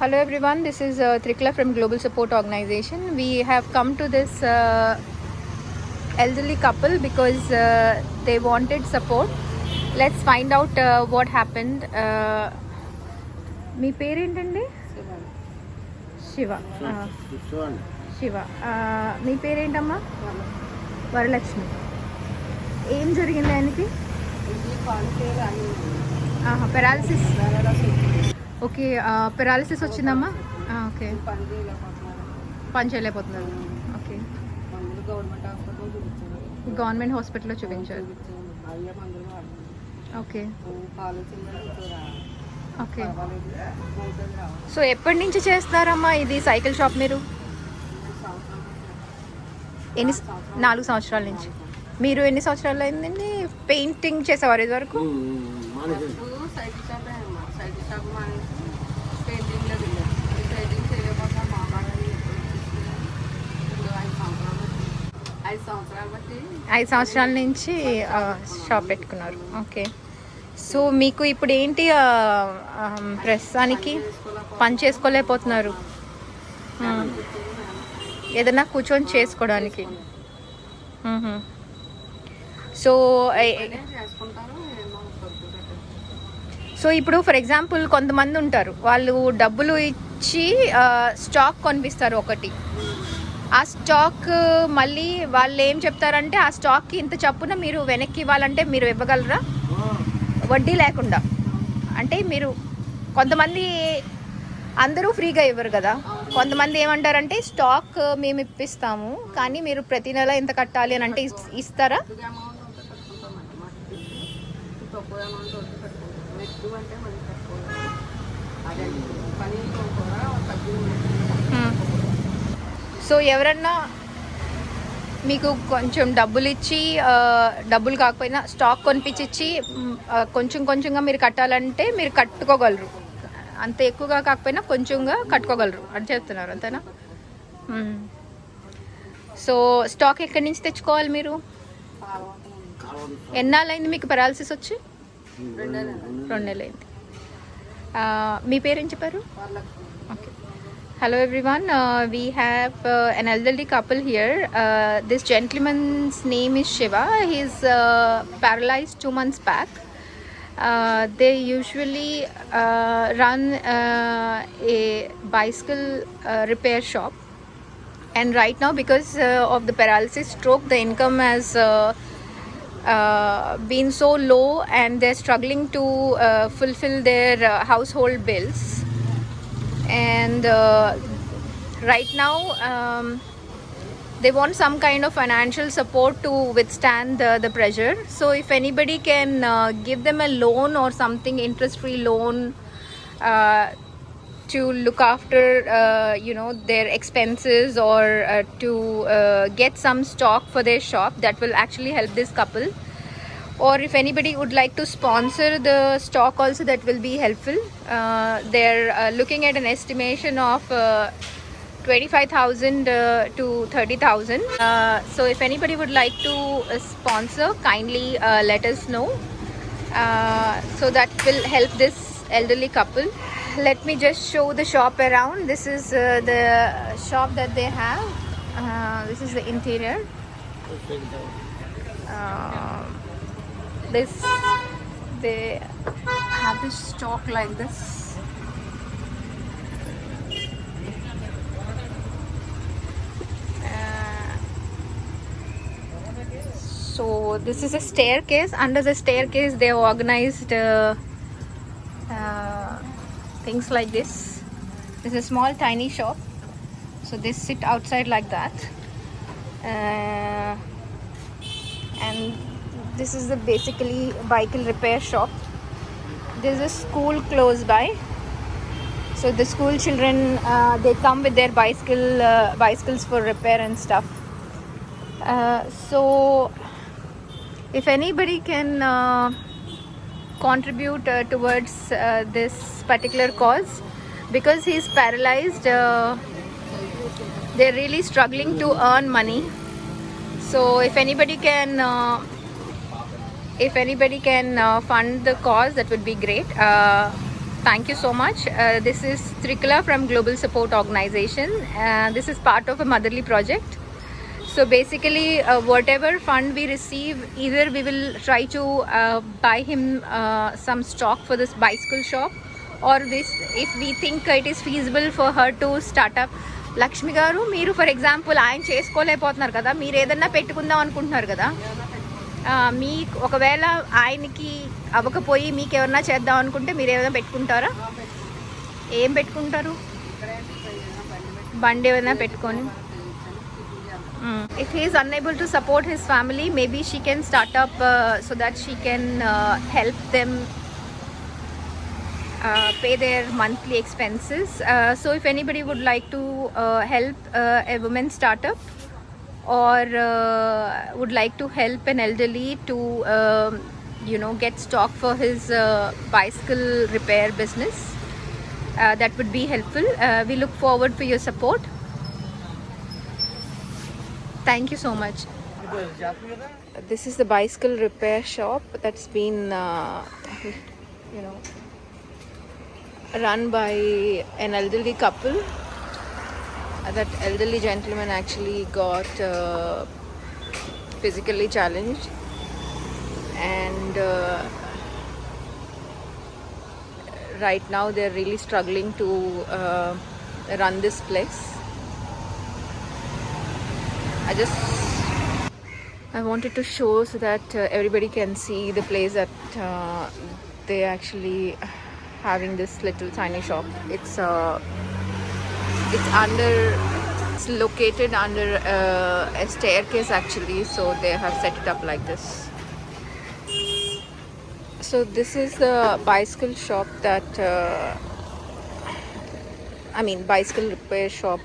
Hello everyone, this is Trikla from Global Support Organization. We have come to this elderly couple because they wanted support. Let's find out what happened. మీ పేరేంటండి? శివ. శివ. మీ పేరేంటమ్మా? వరలక్ష్మి. ఏం జరిగింది ఆయనకి? Paralysis. Okay, paralysis వచ్చిందమ్మా. Okay, పని చేయలేకపోతున్నారు. Okay, government హాస్పిటల్లో చూపించారు. Okay okay. సో ఎప్పటి నుంచి చేస్తారమ్మా ఇది సైకిల్ షాప్ మీరు? 4 సంవత్సరాల నుంచి. మీరు ఎన్ని సంవత్సరాలు అయిందండి పెయింటింగ్ చేసేవారు ఇది వరకు? ఐదు సంవత్సరాల నుంచి షాప్ పెట్టుకున్నారు. ఓకే. సో మీకు ఇప్పుడు ఏంటి ప్రస్తుతానికి పని చేసుకోలేకపోతున్నారు, ఏదైనా కూర్చొని చేసుకోవడానికి? సో సో ఇప్పుడు ఫర్ ఎగ్జాంపుల్ కొంతమంది ఉంటారు, వాళ్ళు డబ్బులు ఇచ్చి స్టాక్ కొనిపిస్తారు ఒకటి. ఆ స్టాక్ మళ్ళీ వాళ్ళు ఏం చెప్తారంటే ఆ స్టాక్కి ఇంత చప్పున మీరు వెనక్కి ఇవ్వాలంటే మీరు ఇవ్వగలరా? వడ్డీ లేకుండా. అంటే మీరు కొంతమంది అందరూ ఫ్రీగా ఇవ్వరు కదా, కొంతమంది ఏమంటారంటే స్టాక్ మేము ఇప్పిస్తాము కానీ మీరు ప్రతి నెల ఎంత కట్టాలి అని అంటే ఇస్తారా? సో ఎవరన్నా మీకు కొంచెం డబ్బులు ఇచ్చి డబ్బులు కాకపోయినా స్టాక్ కొనిపించి కొంచెం కొంచెంగా మీరు కట్టాలంటే మీరు కట్టుకోగలరు, అంత ఎక్కువగా కాకపోయినా కొంచెంగా కట్టుకోగలరు అని చెప్తున్నారు, అంతేనా? సో స్టాక్ ఎక్కడి నుంచి తెచ్చుకోవాలి మీరు? ఎన్నాళ్ళైంది మీకు పెరాలసిస్ వచ్చి? 2 నెలలైంది. మీ పేరేం చెప్పారు? Okay. Hello everyone, we have an elderly couple here. This gentleman's name is Shiva. He's paralyzed 2 months back. They usually run a bicycle repair shop, and right now because of the paralysis stroke, the income has been so low and they're struggling to fulfill their household bills. And right now they want some kind of financial support to withstand the pressure. So if anybody can give them a loan or something, interest free loan, to look after their expenses, or to get some stock for their shop, that will actually help this couple. Or if anybody would like to sponsor the stock also, that will be helpful. They're looking at an estimation of 25,000 to 30,000. So if anybody would like to sponsor, kindly let us know, so that will help this elderly couple. Let me just show the shop around. This is the shop that they have. This is the interior. They have this stock like this. So this is a staircase. Under the staircase they have organized things like this. This is a small tiny shop, so they sit outside like that, and this is the basically bicycle repair shop. There's a school close by, so the school children they come with their bicycles for repair and stuff. So if anybody can contribute towards this particular cause, because he's paralyzed, they're really struggling to earn money. So if anybody can fund the cause, that would be great. thank you so much. This is Trikala from Global Support Organization. This is part of a motherly project. So basically, whatever fund we receive, either we will try to buy him some stock for this bicycle shop, or this, if we think it is feasible for her to start up. Lakshmi గారు, మీరు for example ఆయన చేసుకోలేకపోతున్నారు కదా, మీరు ఏదన్నా పెట్టుకుందాం అనుకుంటున్నారు కదా, మీ ఒకవేళ ఆయనకి అవ్వకపోయి మీకు ఎవరన్నా చేద్దాం అనుకుంటే మీరు ఏమైనా పెట్టుకుంటారా? ఏం పెట్టుకుంటారు? బండి ఏమైనా పెట్టుకొని. If he is unable to support his family, maybe she can start up so that she can help them pay their monthly expenses. So if anybody would like to help a woman startup, or would like to help an elderly to get stock for his bicycle repair business, that would be helpful. We look forward for your support. Thank you so much. This is the bicycle repair shop that's been run by an elderly couple. That elderly gentleman actually got physically challenged, and right now they're really struggling to run this place. I wanted to show so that everybody can see the place that they actually having this little tiny shop. It's located under a staircase actually, so they have set it up like this. So this is the bicycle shop that bicycle repair shop